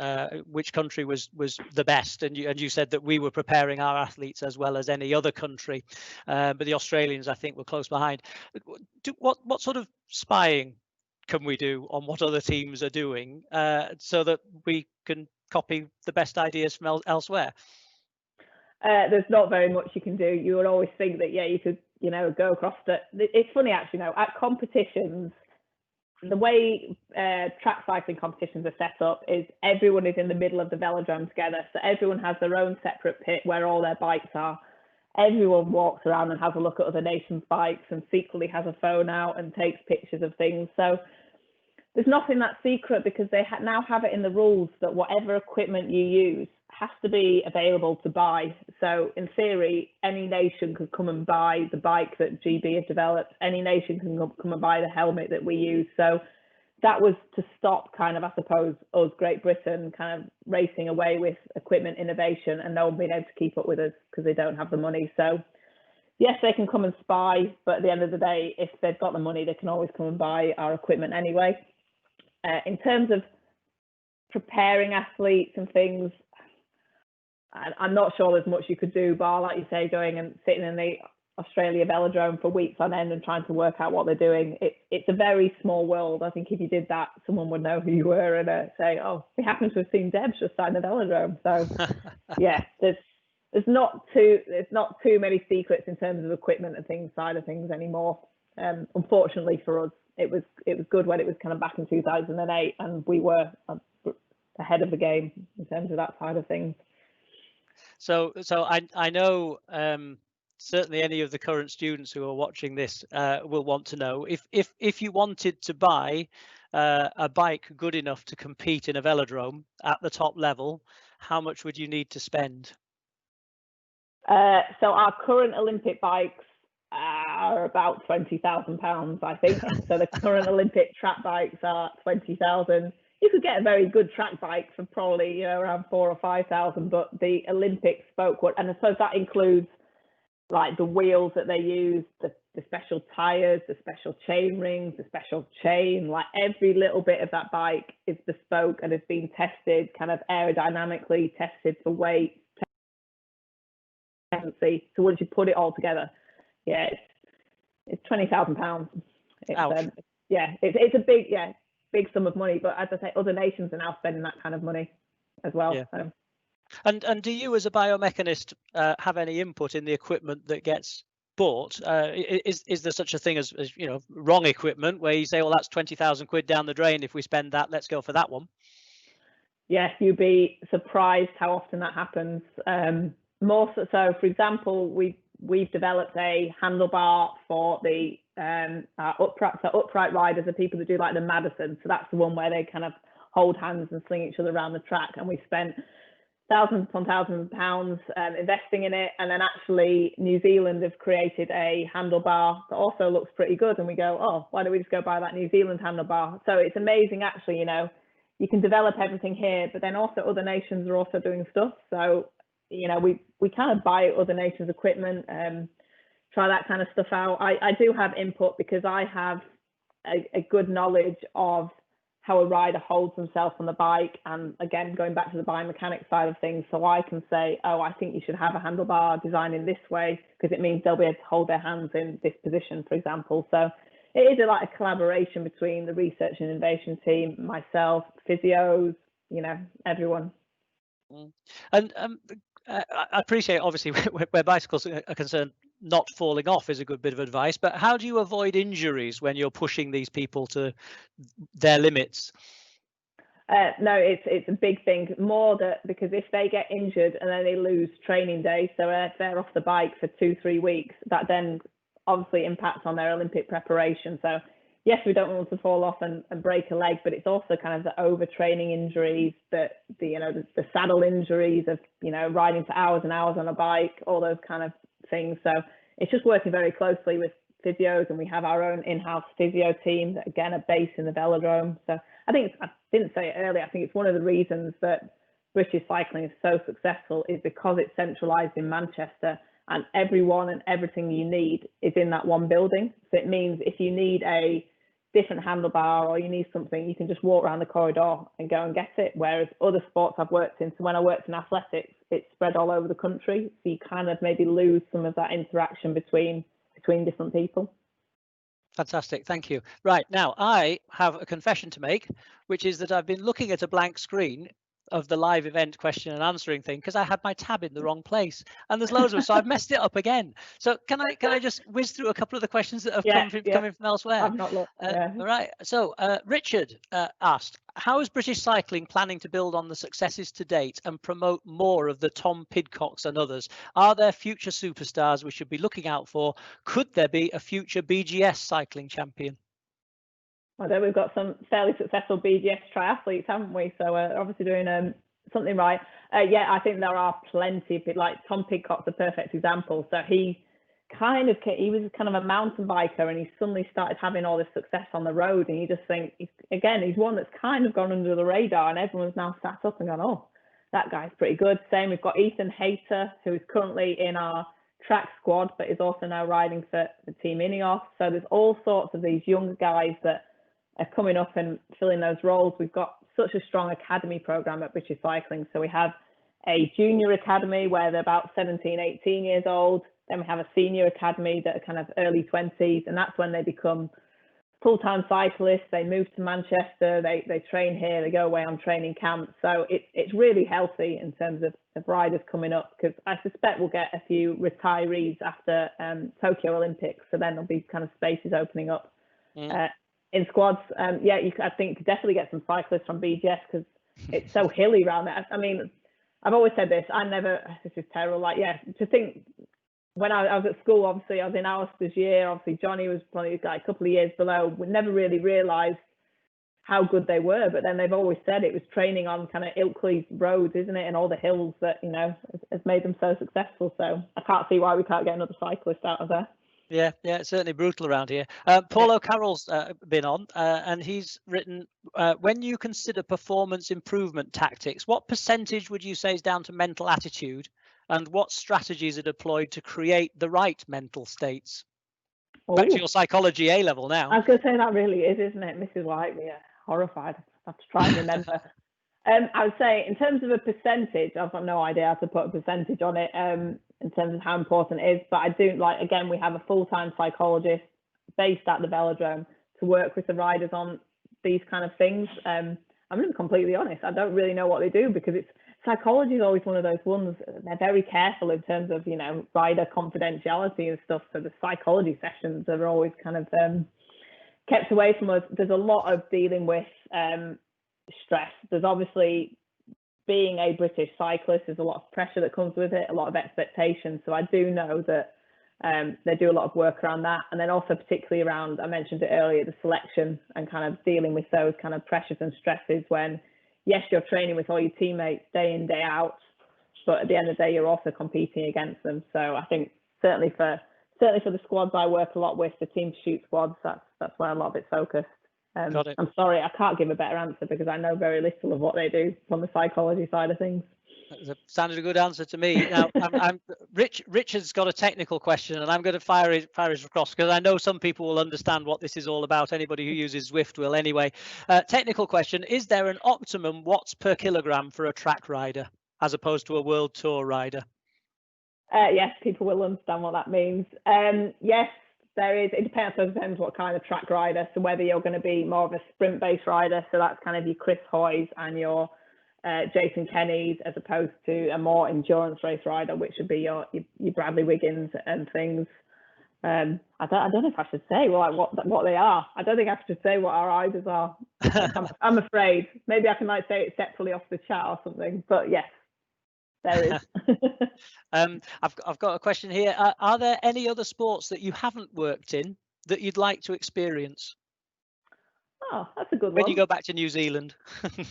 S1: which country was the best, and you said that we were preparing our athletes as well as any other country, but the Australians, I think, were close behind. What sort of spying can we do on what other teams are doing so that we can copy the best ideas from elsewhere?
S2: There's not very much you can do. You would always think that, you could, go across it's funny actually, at competitions, the way track cycling competitions are set up is everyone is in the middle of the velodrome together. So everyone has their own separate pit where all their bikes are. Everyone walks around and has a look at other nations' bikes and secretly has a phone out and takes pictures of things. So there's nothing that's secret because they now have it in the rules that whatever equipment you use has to be available to buy. So in theory, any nation could come and buy the bike that GB have developed. Any nation can come and buy the helmet that we use. So that was to stop kind of, I suppose, us, Great Britain, kind of racing away with equipment innovation and no one being able to keep up with us because they don't have the money. So yes, they can come and spy, but at the end of the day, if they've got the money, they can always come and buy our equipment anyway. In terms of preparing athletes and things, I'm not sure there's much you could do, bar, like you say, going and sitting in the Australia velodrome for weeks on end and trying to work out what they're doing. It's a very small world. I think if you did that, someone would know who you were and say, oh, we happen to have seen Debs just sign the velodrome. So yeah, there's not too many secrets in terms of equipment and things side of things anymore. Unfortunately for us, it was good when it was kind of back in 2008 and we were ahead of the game in terms of that side of things.
S1: So I know certainly any of the current students who are watching this will want to know if you wanted to buy a bike good enough to compete in a velodrome at the top level, how much would you need to spend?
S2: So our current Olympic bikes are about £20,000, I think. So the current Olympic track bikes are 20,000. You could get a very good track bike for probably around 4,000 or 5,000, but the Olympic spoke one, and I suppose that includes like the wheels that they use, the special tires, the special chain rings, the special chain, like every little bit of that bike is bespoke and has been tested kind of aerodynamically, tested for weight, efficiency. So once you put it all together, yeah, it's £20,000. It's a big sum of money. But as I say, other nations are now spending that kind of money as well. Yeah. So.
S1: And do you, as a biomechanist, have any input in the equipment that gets bought? Is there such a thing as wrong equipment where you say, well, that's 20,000 quid down the drain if we spend that, let's go for that one?
S2: Yes, you'd be surprised how often that happens. More so, for example, we've developed a handlebar for the upright riders are people that do like the Madison. So that's the one where they kind of hold hands and sling each other around the track. And we spent thousands upon thousands of pounds investing in it. And then actually New Zealand have created a handlebar that also looks pretty good. And we go, oh, why don't we just go buy that New Zealand handlebar? So it's amazing, actually, you can develop everything here, but then also other nations are also doing stuff. So, we kind of buy other nations' equipment, try that kind of stuff out. I do have input because I have a good knowledge of how a rider holds himself on the bike. And again, going back to the biomechanics side of things, so I can say, oh, I think you should have a handlebar designed in this way because it means they'll be able to hold their hands in this position, for example. So it is like a collaboration between the research and innovation team, myself, physios, everyone.
S1: And I appreciate, obviously, where bicycles are concerned, not falling off is a good bit of advice. But how do you avoid injuries when you're pushing these people to their limits?
S2: No, it's a big thing. More that because if they get injured and then they lose training days, so if they're off the bike for 2-3 weeks, that then obviously impacts on their Olympic preparation. So yes, we don't want them to fall off and break a leg, but it's also kind of the overtraining injuries, the saddle injuries of riding for hours and hours on a bike, all those kind of things. So it's just working very closely with physios, and we have our own in-house physio team that again are based in the velodrome. So I didn't say it earlier, I think it's one of the reasons that British cycling is so successful is because it's centralised in Manchester, and everyone and everything you need is in that one building. So it means if you need a different handlebar or you need something, you can just walk around the corridor and go and get it. Whereas other sports I've worked in, so when I worked in athletics, it's spread all over the country. So you kind of maybe lose some of that interaction between different people.
S1: Fantastic, thank you. Right, now I have a confession to make, which is that I've been looking at a blank screen of the live event question and answering thing because I had my tab in the wrong place, and there's loads of them, so I've messed it up again. So can I just whiz through a couple of the questions that have coming from elsewhere?
S2: I've not looked.
S1: All right. So Richard asked, how is British cycling planning to build on the successes to date and promote more of the Tom Pidcocks and others? Are there future superstars we should be looking out for? Could there be a future BGS cycling champion?
S2: I know we've got some fairly successful BGS triathletes, haven't we? So we're obviously doing something right. I think there are plenty of people, like Tom Pidcock's a perfect example. So he was kind of a mountain biker, and he suddenly started having all this success on the road. And you just think, he's one that's kind of gone under the radar, and everyone's now sat up and gone, oh, that guy's pretty good. Same, we've got Ethan Hayter, who is currently in our track squad, but is also now riding for Team Ineos. So there's all sorts of these younger guys that are coming up and filling those roles. We've got such a strong academy program at British Cycling. So we have a junior academy where they're about 17, 18 years old. Then we have a senior academy that are kind of early 20s, and that's when they become full-time cyclists. They move to Manchester, they train here, they go away on training camps. So it's really healthy in terms of riders coming up, because I suspect we'll get a few retirees after Tokyo Olympics. So then there'll be kind of spaces opening up. In squads. I think you could definitely get some cyclists from BGS because it's so hilly around there. I mean, I've always said this, this is terrible, to think when I was at school, obviously I was in Alistair's year, obviously Johnny was probably like a couple of years below. We never really realised how good they were, but then they've always said it was training on kind of Ilkley's roads, isn't it, and all the hills that, has made them so successful. So I can't see why we can't get another cyclist out of there.
S1: Yeah, it's certainly brutal around here. Paul O'Carroll's been on, and he's written, when you consider performance improvement tactics, what percentage would you say is down to mental attitude, and what strategies are deployed to create the right mental states? Back to your psychology A level now.
S2: I was going to say that really is, isn't it? Mrs. White, horrified. I have to try and remember. I would say in terms of a percentage, I've got no idea how to put a percentage on it in terms of how important it is. But I do like, again, we have a full-time psychologist based at the velodrome to work with the riders on these kind of things. I'm going to be completely honest. I don't really know what they do, because psychology is always one of those ones. They're very careful in terms of, you know, rider confidentiality and stuff. So the psychology sessions are always kind of kept away from us. There's a lot of dealing with stress. There's obviously, being a British cyclist, there's a lot of pressure that comes with it, a lot of expectations. So I do know that they do a lot of work around that. And then also particularly around, I mentioned it earlier, the selection and kind of dealing with those kind of pressures and stresses when, yes, you're training with all your teammates day in, day out, but at the end of the day, you're also competing against them. So I think certainly for the squads I work a lot with, the team pursuit squads, that's where a lot of it's focused.
S1: Got it.
S2: I'm sorry, I can't give a better answer because I know very little of what they do from the psychology side of things.
S1: That sounded a good answer to me. Now, Richard's got a technical question, and I'm going to fire it across, because I know some people will understand what this is all about. Anybody who uses Zwift will anyway. Technical question: is there an optimum watts per kilogram for a track rider as opposed to a world tour rider?
S2: Yes, people will understand what that means. Yes, there is. It depends what kind of track rider. So whether you're going to be more of a sprint-based rider, so that's kind of your Chris Hoys and your Jason Kennys, as opposed to a more endurance race rider, which would be your Bradley Wiggins and things. I don't know if I should say like what they are. I don't think I should say what our riders are. I'm afraid. Maybe I can like say it separately off the chat or something. But yes, there is.
S1: I've got a question here. Are there any other sports that you haven't worked in that you'd like to experience?
S2: Oh, that's a good one.
S1: When you go back to New Zealand.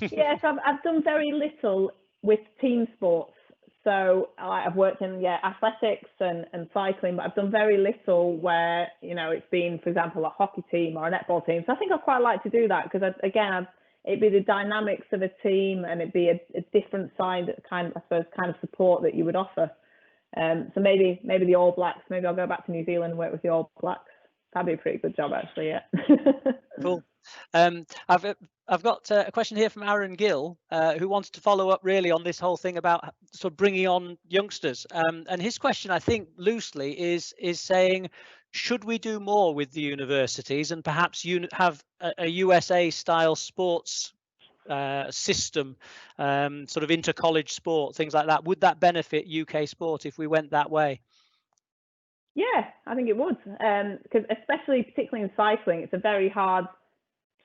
S2: Yes, I've done very little with team sports. So I've worked in athletics and cycling, but I've done very little where, you know, it's been, for example, a hockey team or a netball team. So I think I'd quite like to do that, because it'd be the dynamics of a team, and it'd be a different side kind of support that you would offer. So maybe the All Blacks. Maybe I'll go back to New Zealand and work with the All Blacks. That'd be a pretty good job, actually. Yeah.
S1: Cool. I've got a question here from Aaron Gill, who wants to follow up really on this whole thing about sort of bringing on youngsters. And his question, I think, loosely is saying, should we do more with the universities and perhaps have a USA-style sports system, sort of inter-college sport, things like that? Would that benefit UK sport if we went that way?
S2: Yeah, I think it would, because particularly in cycling, it's a very hard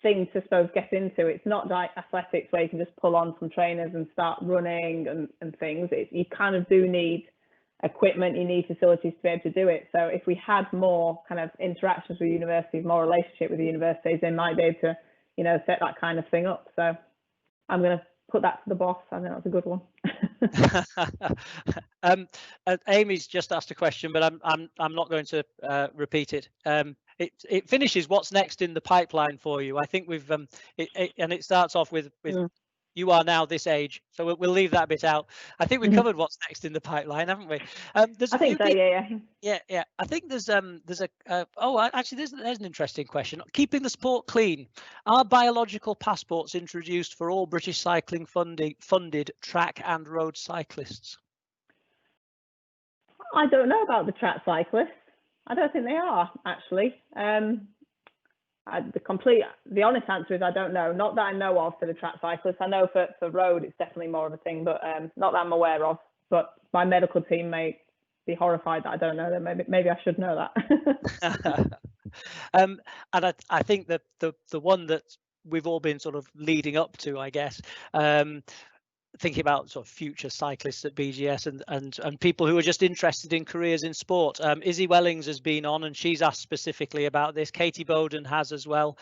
S2: thing to get into. It's not like athletics where you can just pull on some trainers and start running and things. You kind of do need equipment, you need facilities to be able to do it. So if we had more kind of interactions with universities, more relationship with the universities, they might be able to, you know, set that kind of thing up. So I'm going to put that to the boss. I think that's a good one.
S1: Amy's just asked a question, but I'm not going to repeat it. It finishes what's next in the pipeline for you. I think we've and it starts off with you are now this age, so we'll leave that bit out. I think we've covered what's next in the pipeline, haven't we? There's a few people, yeah. I think there's actually there's an interesting question. Keeping the sport clean. Are biological passports introduced for all British cycling funded track and road cyclists?
S2: I don't know about the track cyclists. I don't think they are, actually. The honest answer is I don't know. Not that I know of for the track cyclists. I know for road it's definitely more of a thing, but not that I'm aware of. But my medical team may be horrified that I don't know that. Maybe I should know that.
S1: And I think that the one that we've all been sort of leading up to, I guess, thinking about sort of future cyclists at BGS and people who are just interested in careers in sport. Izzy Wellings has been on, and she's asked specifically about this. Katie Bowden has as well.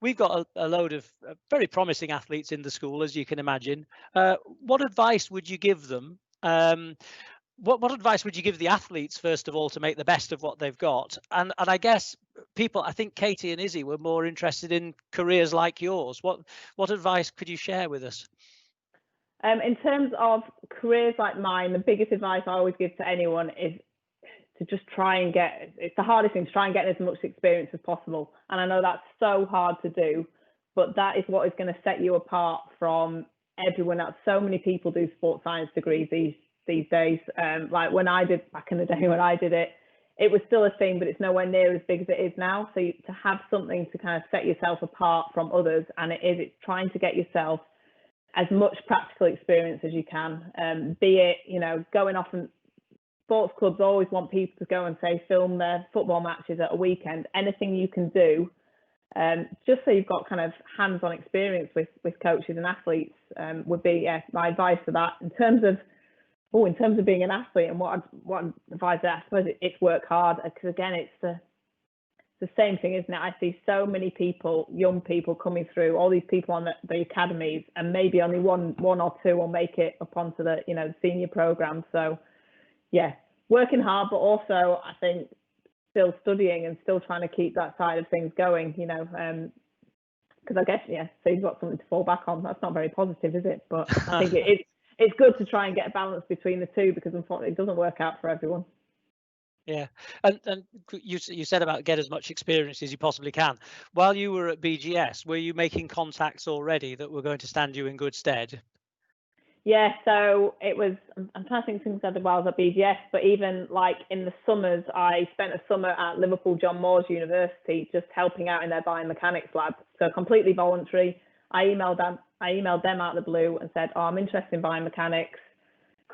S1: We've got a load of very promising athletes in the school, as you can imagine. What advice would you give them? What advice would you give the athletes, first of all, to make the best of what they've got? And I guess I think Katie and Izzy were more interested in careers like yours. What advice could you share with us?
S2: In terms of careers like mine, the biggest advice I always give to anyone is to just try and it's the hardest thing, to try and get as much experience as possible. And I know that's so hard to do, but that is what is going to set you apart from everyone else. So many people do sports science degrees these days. Like when I did back in the day when I did it, it was still a thing, but it's nowhere near as big as it is now. So to have something to kind of set yourself apart from others, and it's trying to get yourself as much practical experience as you can, be it, going off, and sports clubs always want people to go and say film their football matches at a weekend. Anything you can do, just so you've got kind of hands-on experience with coaches and athletes, would be my advice for that. In terms of being an athlete and what advice, I suppose it's work hard, because again, it's the same thing, isn't it? I see so many people, young people coming through, all these people on the academies, and maybe only one or two will make it up onto the senior program. So yeah, working hard, but also I think still studying and still trying to keep that side of things going, because I guess, so you've got something to fall back on. That's not very positive, is it? But I think it's good to try and get a balance between the two, because unfortunately it doesn't work out for everyone.
S1: Yeah, and you said about get as much experience as you possibly can. While you were at BGS, were you making contacts already that were going to stand you in good stead?
S2: Yeah, so it was, I'm trying to think things I did while I was at BGS, but even like in the summers, I spent a summer at Liverpool John Moores University just helping out in their biomechanics lab. So completely voluntary. I emailed them out of the blue and said, I'm interested in biomechanics.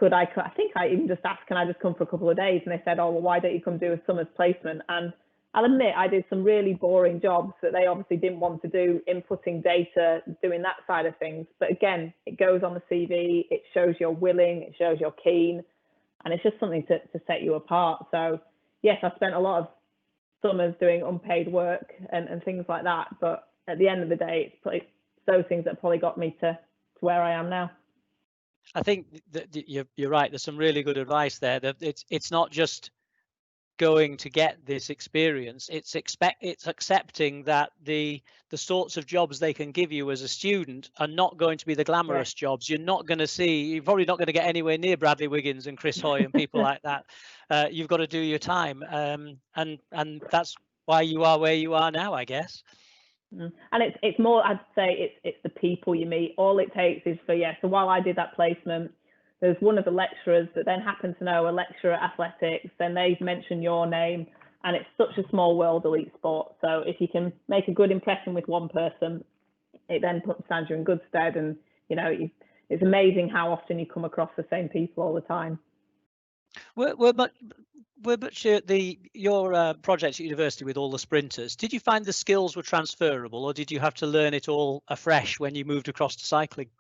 S2: I think I even just asked, can I just come for a couple of days? And they said, well, why don't you come do a summer's placement? And I'll admit, I did some really boring jobs that they obviously didn't want to do, inputting data, doing that side of things. But again, it goes on the CV, it shows you're willing, it shows you're keen, and it's just something to set you apart. So yes, I spent a lot of summers doing unpaid work and things like that. But at the end of the day, it's those things that probably got me to where I am now.
S1: I think that you're right. There's some really good advice there. That it's not just going to get this experience. It's accepting that the sorts of jobs they can give you as a student are not going to be the glamorous jobs. You're probably not going to get anywhere near Bradley Wiggins and Chris Hoy and people like that. You've got to do your time, and that's why you are where you are now, I guess.
S2: And it's more, I'd say it's the people you meet. All it takes is so while I did that placement, there's one of the lecturers that then happened to know a lecturer at athletics, then they mention your name, and it's such a small world, elite sport. So if you can make a good impression with one person, it then stands you in good stead. And it's amazing how often you come across the same people all the time.
S1: We're much your project at university with all the sprinters. Did you find the skills were transferable, or did you have to learn it all afresh when you moved across to cycling?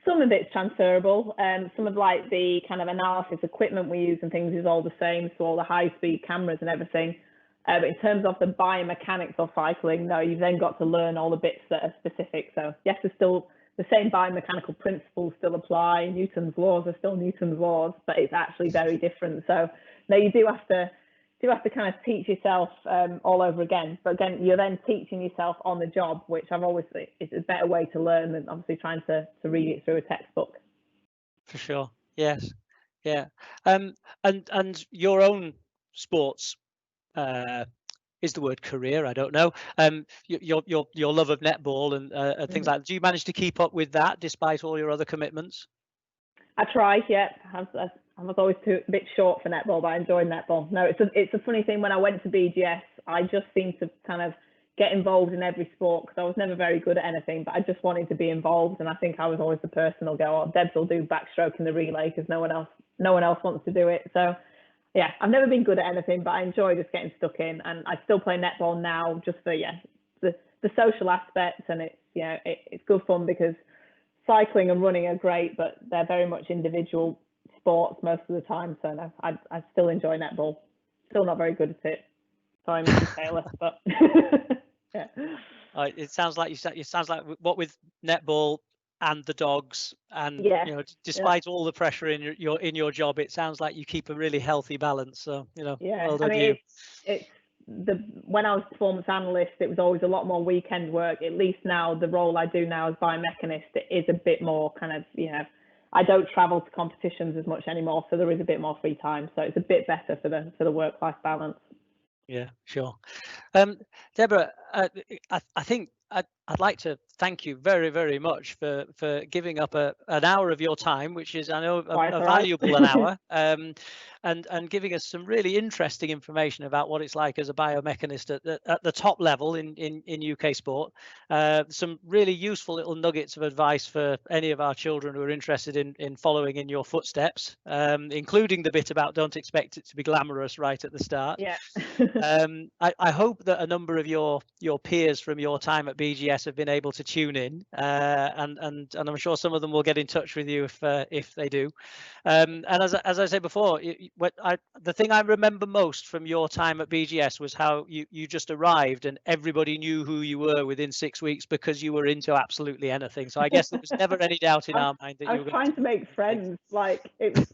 S2: Some of it's transferable. Some of like the kind of analysis equipment we use and things is all the same, so all the high-speed cameras and everything. But in terms of the biomechanics of cycling, no, you've then got to learn all the bits that are specific. So yes, there's still the same biomechanical principles still apply. Newton's laws are still Newton's laws, but it's actually very different. So no, you do have to kind of teach yourself all over again. But again, you're then teaching yourself on the job, which I've always think is a better way to learn than obviously trying to read it through a textbook. For
S1: sure. Yes. Yeah. And your own sports is the word career? I don't know. Your love of netball and things like that. Do you manage to keep up with that despite all your other commitments?
S2: I try. Yeah, I was always a bit short for netball, but I enjoy netball. No, it's a funny thing. When I went to BGS, I just seemed to kind of get involved in every sport because I was never very good at anything, but I just wanted to be involved. And I think I was always the person who'll go, "Oh, Debs will do backstroke in the relay because no one else wants to do it." So yeah, I've never been good at anything, but I enjoy just getting stuck in. And I still play netball now, just for the social aspect, and it's good fun because cycling and running are great, but they're very much individual sports most of the time. So no, I still enjoy netball. Still not very good at it. Sorry, Mrs. Taylor, but yeah.
S1: It sounds like what with netball and the dogs, and despite all the pressure in your job, it sounds like you keep a really healthy balance. So well done you.
S2: When I was performance analyst, it was always a lot more weekend work. At least now, the role I do now as biomechanist, it is a bit more kind of I don't travel to competitions as much anymore, so there is a bit more free time. So it's a bit better for the work-life balance.
S1: Yeah, sure. Deborah, I think I'd like to thank you very, very much for giving up an hour of your time, which is, I know,
S2: Quite
S1: a
S2: all right.
S1: valuable an hour, and giving us some really interesting information about what it's like as a biomechanist at the top level in UK sport. Some really useful little nuggets of advice for any of our children who are interested in following in your footsteps, including the bit about don't expect it to be glamorous right at the start.
S2: Yeah.
S1: I hope that a number of your peers from your time at BGS have been able to tune in, and I'm sure some of them will get in touch with you if they do. And as I said before, the thing I remember most from your time at BGS was how you just arrived and everybody knew who you were within 6 weeks because you were into absolutely anything. So I guess there was never any doubt in our mind that
S2: I
S1: you
S2: was
S1: were going
S2: trying to make friends. Like it was,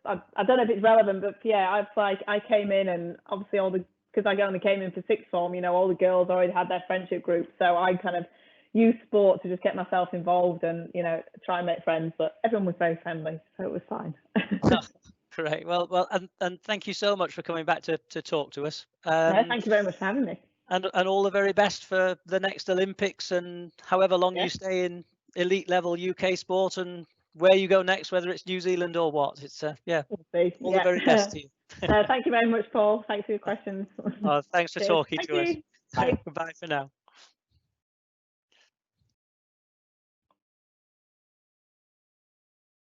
S2: I don't know if it's relevant, but yeah, I came in and obviously because I only came in for sixth form, you know, all the girls already had their friendship group. So I kind of used sport to just get myself involved and, you know, try and make friends. But everyone was very friendly, so it was fine.
S1: Great. Well, and thank you so much for coming back to talk to us.
S2: No, thank you very much for having me.
S1: And all the very best for the next Olympics and however long you stay in elite level UK sport and where you go next, whether it's New Zealand or what. It's yeah, all the very best to you.
S2: Thank you very much, Paul. Thanks for your questions.
S1: Thanks for talking to us.
S2: Bye.
S1: Bye for now.